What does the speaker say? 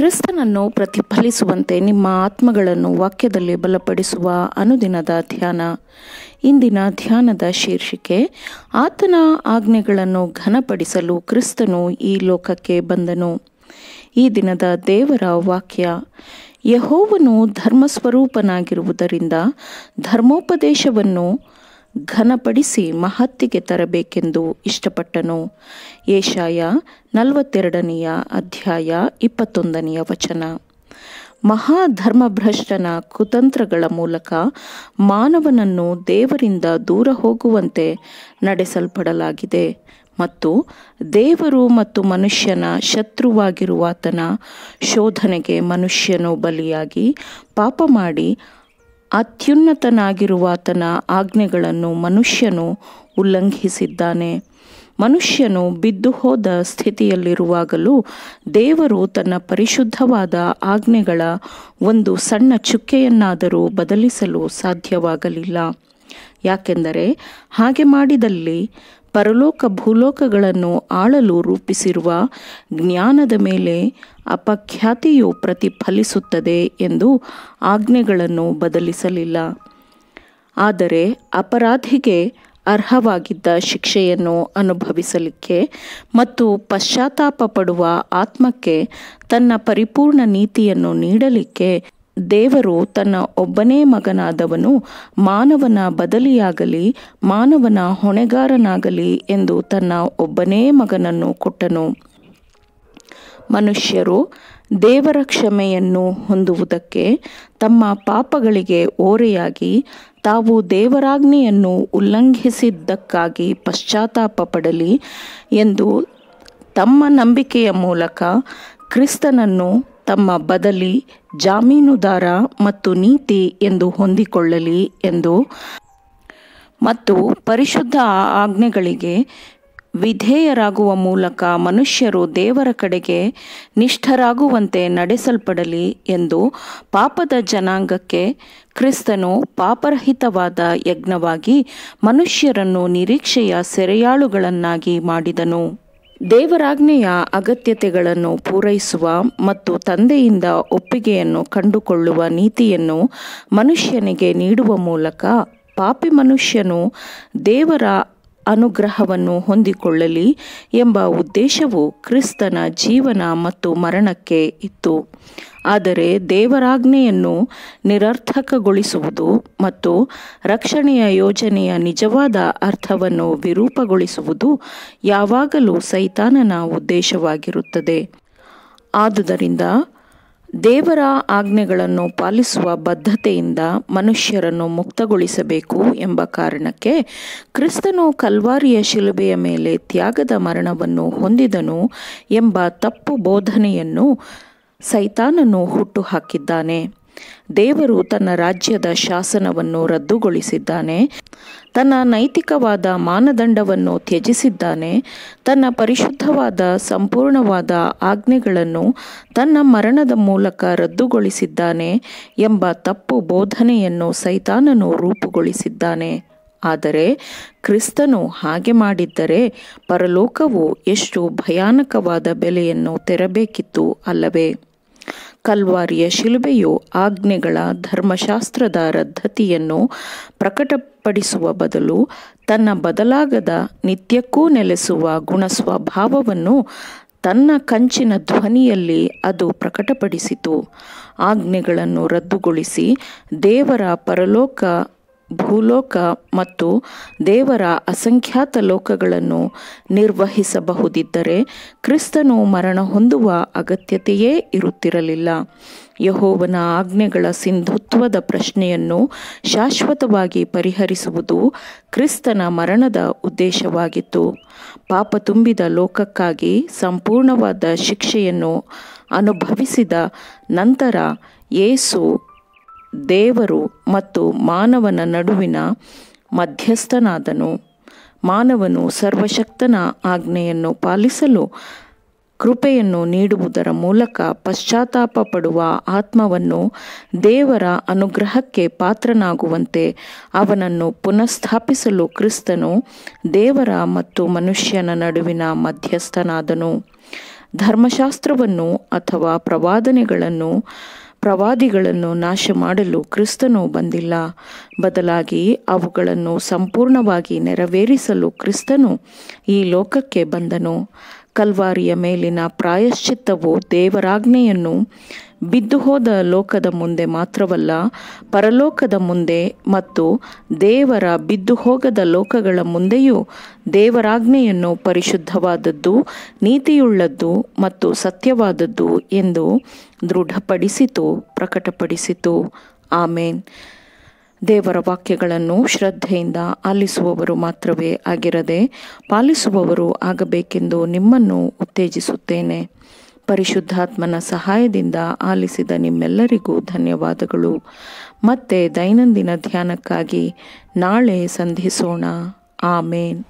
ಕ್ರಿಸ್ತನನ್ನು ಪ್ರತಿಫಲಿಸುವಂತೆ ನಿಮ್ಮ ಆತ್ಮಗಳನ್ನು ವಾಕ್ಯದಲ್ಲಿ ಬಲಪಡಿಸುವ ಅನುದಿನದ ಧ್ಯಾನ. ಇಂದಿನ ಧ್ಯಾನದ ಶೀರ್ಷಿಕೆ, ಆತನ ಆಜ್ಞೆಗಳನ್ನು ಘನಪಡಿಸಲು ಕ್ರಿಸ್ತನು ಈ ಲೋಕಕ್ಕೆ ಬಂದನು. ಈ ದಿನದ ದೇವರ ವಾಕ್ಯ, ಯೆಹೋವನು ಧರ್ಮಸ್ವರೂಪನಾಗಿರುವುದರಿಂದ ಧರ್ಮೋಪದೇಶವನ್ನು ಘನಪಡಿಸಿ ಮಹತ್ತಿಗೆ ತರಬೇಕೆಂದು ಇಷ್ಟಪಟ್ಟನು. ಯೆಶಾಯ 42ನೇ ಅಧ್ಯಾಯ 21ನೇ ವಚನ. ಮಹಾಧರ್ಮಭ್ರಷ್ಟನ ಕುತಂತ್ರಗಳ ಮೂಲಕ ಮಾನವನನ್ನು ದೇವರಿಂದ ದೂರ ಹೋಗುವಂತೆ ನಡೆಸಲ್ಪಡಲಾಗಿದೆ ಮತ್ತು ದೇವರು ಮತ್ತು ಮನುಷ್ಯನ ಶತ್ರುವಾಗಿರುವಾತನ ಶೋಧನೆಗೆ ಮನುಷ್ಯನು ಬಲಿಯಾಗಿ ಪಾಪ ಮಾಡಿ ಅತ್ಯುನ್ನತನಾಗಿರುವಾತನ ಆಜ್ಞೆಗಳನ್ನು ಮನುಷ್ಯನು ಉಲ್ಲಂಘಿಸಿದ್ದಾನೆ. ಮನುಷ್ಯನು ಬಿದ್ದು ಹೋದ ಸ್ಥಿತಿಯಲ್ಲಿರುವಾಗಲೂ ದೇವರು ತನ್ನ ಪರಿಶುದ್ಧವಾದ ಆಜ್ಞೆಗಳ ಒಂದು ಸಣ್ಣ ಚುಕ್ಕೆಯನ್ನಾದರೂ ಬದಲಿಸಲು ಸಾಧ್ಯವಾಗಲಿಲ್ಲ. ಯಾಕೆಂದರೆ ಹಾಗೆ ಮಾಡಿದಲ್ಲಿ ಪರಲೋಕ ಭೂಲೋಕಗಳನ್ನು ಆಳಲು ರೂಪಿಸಿರುವ ಜ್ಞಾನದ ಮೇಲೆ ಅಪಖ್ಯಾತಿಯು ಪ್ರತಿಫಲಿಸುತ್ತದೆ ಎಂದು ಆಜ್ಞೆಗಳನ್ನು ಬದಲಿಸಲಿಲ್ಲ. ಆದರೆ ಅಪರಾಧಿಗೆ ಅರ್ಹವಾಗಿದ್ದ ಶಿಕ್ಷೆಯನ್ನು ಅನುಭವಿಸಲಿಕ್ಕೆ ಮತ್ತು ಪಶ್ಚಾತ್ತಾಪ ಪಡುವ ಆತ್ಮಕ್ಕೆ ತನ್ನ ಪರಿಪೂರ್ಣ ನೀತಿಯನ್ನು ನೀಡಲಿಕ್ಕೆ ದೇವರು ತನ್ನ ಒಬ್ಬನೇ ಮಗನಾದವನು ಮಾನವನ ಬದಲಿಯಾಗಲಿ ಮಾನವನ ಹೊಣೆಗಾರನಾಗಲಿ ಎಂದು ತನ್ನ ಒಬ್ಬನೇ ಮಗನನ್ನು ಕೊಟ್ಟನು. ಮನುಷ್ಯರು ದೇವರ ಕ್ಷಮೆಯನ್ನು ಹೊಂದುವುದಕ್ಕೆ ತಮ್ಮ ಪಾಪಗಳಿಗೆ ಓರೆಯಾಗಿ ತಾವು ದೇವರಾಜ್ಞೆಯನ್ನು ಉಲ್ಲಂಘಿಸಿದ್ದಕ್ಕಾಗಿ ಪಶ್ಚಾತ್ತಾಪ ಪಡಲಿ ಎಂದು ತಮ್ಮ ನಂಬಿಕೆಯ ಮೂಲಕ ಕ್ರಿಸ್ತನನ್ನು ತಮ್ಮ ಬದಲಿ, ಜಾಮೀನುದಾರ ಮತ್ತು ನೀತಿ ಎಂದು ಹೊಂದಿಕೊಳ್ಳಲಿ ಎಂದು ಮತ್ತು ಪರಿಶುದ್ಧ ಆಜ್ಞೆಗಳಿಗೆ ವಿಧೇಯರಾಗುವ ಮೂಲಕ ಮನುಷ್ಯರು ದೇವರ ಕಡೆಗೆ ನಿಷ್ಠರಾಗುವಂತೆ ನಡೆಸಲ್ಪಡಲಿ ಎಂದು ಪಾಪದ ಜನಾಂಗಕ್ಕೆ ಕ್ರಿಸ್ತನು ಪಾಪರಹಿತವಾದ ಯಜ್ಞವಾಗಿ ಮನುಷ್ಯರನ್ನು ನಿರೀಕ್ಷೆಯ ಸೆರೆಯಾಳುಗಳನ್ನಾಗಿ ಮಾಡಿದನು. ದೇವರಾಜ್ಞೆಯ ಅಗತ್ಯತೆಗಳನ್ನು ಪೂರೈಸುವ ಮತ್ತು ತಂದೆಯಿಂದ ಒಪ್ಪಿಗೆಯನ್ನು ಕಂಡುಕೊಳ್ಳುವ ನೀತಿಯನ್ನು ಮನುಷ್ಯನಿಗೆ ನೀಡುವ ಮೂಲಕ ಪಾಪಿ ಮನುಷ್ಯನು ದೇವರ ಅನುಗ್ರಹವನ್ನು ಹೊಂದಿಕೊಳ್ಳಲಿ ಎಂಬ ಉದ್ದೇಶವು ಕ್ರಿಸ್ತನ ಜೀವನ ಮತ್ತು ಮರಣಕ್ಕೆ ಇತ್ತು. ಆದರೆ ದೇವರಾಜ್ಞೆಯನ್ನು ನಿರರ್ಥಕಗೊಳಿಸುವುದು ಮತ್ತು ರಕ್ಷಣೆಯ ಯೋಜನೆಯ ನಿಜವಾದ ಅರ್ಥವನ್ನು ವಿರೂಪಗೊಳಿಸುವುದು ಯಾವಾಗಲೂ ಸೈತಾನನ ಉದ್ದೇಶವಾಗಿರುತ್ತದೆ. ಆದುದರಿಂದ ದೇವರ ಆಜ್ಞೆಗಳನ್ನು ಪಾಲಿಸುವ ಬದ್ಧತೆಯಿಂದ ಮನುಷ್ಯರನ್ನು ಮುಕ್ತಗೊಳಿಸಬೇಕು ಎಂಬ ಕಾರಣಕ್ಕೆ ಕ್ರಿಸ್ತನು ಕಲ್ವಾರಿಯ ಶಿಲುಬೆಯ ಮೇಲೆ ತ್ಯಾಗದ ಮರಣವನ್ನು ಹೊಂದಿದನು ಎಂಬ ತಪ್ಪು ಬೋಧನೆಯನ್ನು ಸೈತಾನನು ಹುಟ್ಟುಹಾಕಿದ್ದಾನೆ. ದೇವರು ತನ್ನ ರಾಜ್ಯದ ಶಾಸನವನ್ನು ರದ್ದುಗೊಳಿಸಿದ್ದಾನೆ, ತನ್ನ ನೈತಿಕವಾದ ಮಾನದಂಡವನ್ನು ತ್ಯಜಿಸಿದ್ದಾನೆ, ತನ್ನ ಪರಿಶುದ್ಧವಾದ ಸಂಪೂರ್ಣವಾದ ಆಜ್ಞೆಗಳನ್ನು ತನ್ನ ಮರಣದ ಮೂಲಕ ರದ್ದುಗೊಳಿಸಿದ್ದಾನೆ ಎಂಬ ತಪ್ಪು ಬೋಧನೆಯನ್ನು ಸೈತಾನನು ರೂಪುಗೊಳಿಸಿದ್ದಾನೆ. ಆದರೆ ಕ್ರಿಸ್ತನು ಹಾಗೆ ಮಾಡಿದ್ದರೆ ಪರಲೋಕವು ಎಷ್ಟು ಭಯಾನಕವಾದ ಬೆಲೆಯನ್ನು ತೆರಬೇಕಿತ್ತು ಅಲ್ಲವೇ? ಕಲ್ವಾರಿಯ ಶಿಲುಬೆಯು ಆಜ್ಞೆಗಳ ಧರ್ಮಶಾಸ್ತ್ರದ ರದ್ಧತಿಯನ್ನು ಪ್ರಕಟಪಡಿಸುವ ಬದಲು ತನ್ನ ಬದಲಾಗದ ನಿತ್ಯಕ್ಕೂ ನೆಲೆಸುವ ಗುಣಸ್ವಭಾವವನ್ನು ತನ್ನ ಕಂಚಿನ ಧ್ವನಿಯಲ್ಲಿ ಅದು ಪ್ರಕಟಪಡಿಸಿತು. ಆಜ್ಞೆಗಳನ್ನು ರದ್ದುಗೊಳಿಸಿ ದೇವರ ಪರಲೋಕ, ಭೂಲೋಕ ಮತ್ತು ದೇವರ ಅಸಂಖ್ಯಾತ ಲೋಕಗಳನ್ನು ನಿರ್ವಹಿಸಬಹುದಿದ್ದರೆ ಕ್ರಿಸ್ತನು ಮರಣ ಹೊಂದುವ ಅಗತ್ಯತೆಯೇ ಇರುತ್ತಿರಲಿಲ್ಲ. ಯೆಹೋವನ ಆಜ್ಞೆಗಳ ಸಿಂಧುತ್ವದ ಪ್ರಶ್ನೆಯನ್ನು ಶಾಶ್ವತವಾಗಿ ಪರಿಹರಿಸುವುದು ಕ್ರಿಸ್ತನ ಮರಣದ ಉದ್ದೇಶವಾಗಿತ್ತು. ಪಾಪ ತುಂಬಿದ ಲೋಕಕ್ಕಾಗಿ ಸಂಪೂರ್ಣವಾದ ಶಿಕ್ಷೆಯನ್ನು ಅನುಭವಿಸಿದ ನಂತರ ಯೇಸು ದೇವರು ಮತ್ತು ಮಾನವನ ನಡುವಿನ ಮಧ್ಯಸ್ಥನಾದನು. ಮಾನವನು ಸರ್ವಶಕ್ತನ ಆಜ್ಞೆಯನ್ನು ಪಾಲಿಸಲು ಕೃಪೆಯನ್ನು ನೀಡುವುದರ ಮೂಲಕ ಪಶ್ಚಾತ್ತಾಪ ಪಡುವ ಆತ್ಮವನ್ನು ದೇವರ ಅನುಗ್ರಹಕ್ಕೆ ಪಾತ್ರನಾಗುವಂತೆ ಅವನನ್ನು ಪುನಃಸ್ಥಾಪಿಸಲು ಕ್ರಿಸ್ತನು ದೇವರ ಮತ್ತು ಮನುಷ್ಯನ ನಡುವಿನ ಮಧ್ಯಸ್ಥನಾದನು. ಧರ್ಮಶಾಸ್ತ್ರವನ್ನು ಅಥವಾ ಪ್ರವಾದಿಗಳನ್ನು ನಾಶ ಮಾಡಲು ಕ್ರಿಸ್ತನು ಬಂದಿಲ್ಲ. ಬದಲಾಗಿ ಅವುಗಳನ್ನು ಸಂಪೂರ್ಣವಾಗಿ ನೆರವೇರಿಸಲು ಕ್ರಿಸ್ತನು ಈ ಲೋಕಕ್ಕೆ ಬಂದನು. ಕಲ್ವಾರಿಯ ಮೇಲಿನ ಪ್ರಾಯಶ್ಚಿತ್ತವು ದೇವರಾಜ್ಞೆಯನ್ನು ಬಿದ್ದುಹೋದ ಲೋಕದ ಮುಂದೆ ಮಾತ್ರವಲ್ಲ, ಪರಲೋಕದ ಮುಂದೆ ಮತ್ತು ದೇವರ ಬಿದ್ದುಹೋಗದ ಲೋಕಗಳ ಮುಂದೆಯೂ ದೇವರಾಜ್ಞೆಯನ್ನು ಪರಿಶುದ್ಧವಾದದ್ದು, ನೀತಿಯುಳ್ಳದ್ದು ಮತ್ತು ಸತ್ಯವಾದದ್ದು ಎಂದು ದೃಢಪಡಿಸಿತು, ಪ್ರಕಟಪಡಿಸಿತು. ಆಮೇನ್. ದೇವರ ವಾಕ್ಯಗಳನ್ನು ಶ್ರದ್ಧೆಯಿಂದ ಆಲಿಸುವವರು ಮಾತ್ರವೇ ಆಗಿರದೆ ಪಾಲಿಸುವವರು ಆಗಬೇಕೆಂದು ನಿಮ್ಮನ್ನು ಉತ್ತೇಜಿಸುತ್ತೇನೆ. ಪರಿಶುದ್ಧಾತ್ಮನ ಸಹಾಯದಿಂದ ಆಲಿಸಿದ ನಿಮ್ಮೆಲ್ಲರಿಗೂ ಧನ್ಯವಾದಗಳು. ಮತ್ತೆ ದೈನಂದಿನ ಧ್ಯಾನಕ್ಕಾಗಿ ನಾಳೆ ಸಂಧಿಸೋಣ. ಆಮೇನ್.